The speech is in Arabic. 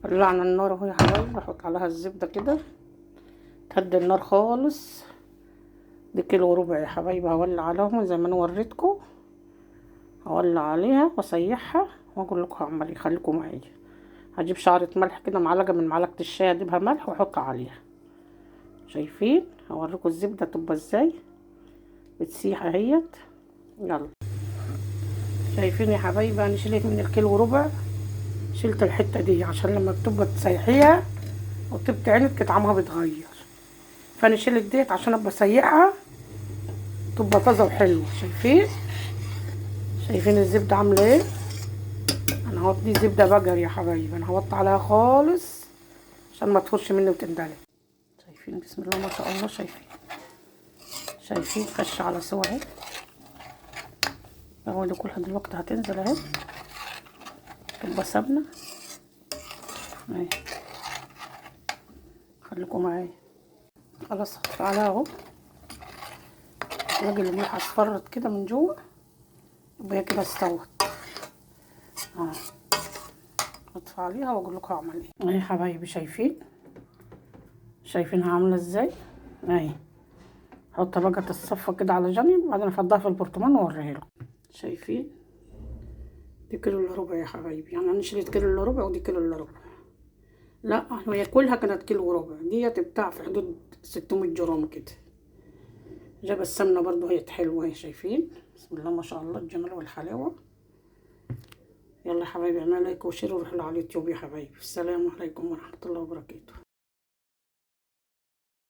ولعنا النار اهو يا حبايبي. بحط عليها الزبدة كده تهدي النار خالص. دي كيلو وربع يا حبايبي. هولع عليهم زي ما انا وريتكم. هولع عليها واسيحها واقول لكم هعمل ايه. خليكم معايا. هجيب شعرة ملح كده، معلقة من معلقة الشاي، اجيبها ملح واحط عليها. شايفين؟ هوريكم الزبدة تبقى ازاي بتسيح اهيت. يلا. شايفين يا حبايبي؟ انا شلت من الكيلو وربع، شلت الحتة دي عشان لما بتبقى تسيحيها وتبقى عينك طعمها بيتغير. فانا شلت ديت عشان ابقى اسيحها تبقى طازة وحلوة. شايفين الزبدة عاملة ايه؟ انا هحط دي زبدة بقر يا حبايبي. انا هوطي عليها خالص عشان ما تخش مني وتندلق. شايفين؟ بسم الله ما شاء الله. شايفين خش على سوا اهي. اهو دي كلها دلوقتي هتنزل اهي، تبقى سمنة اهي. خليكم معايا. خلاص هطفي عليها اهو. الاقي الملح اصفرت كده من جوه يبقى هي كده استوت. هطفي عليها واقول لكم هعمل ايه. اهي يا حبايبي شايفينها عامله ازاي اهي. احط بقى الصفه كده على جنب وبعدين افضيها في البرطمان واوريها لكم. شايفين؟ دي كيلو الا ربع يا حبايبي. يعني انا شريت كيلو الا ربع ودي كيلو الا ربع. لا هي كلها كانت كيلو وربع. ديت بتاع في حدود 600 جرام كده. جاب السمنه برضو هي حلوه اهي. شايفين؟ بسم الله ما شاء الله الجمال والحلاوه. يلا يا حبايبي اعملوا لايك وشير وروحوا على اليوتيوب يا حبايبي. السلام عليكم ورحمه الله وبركاته.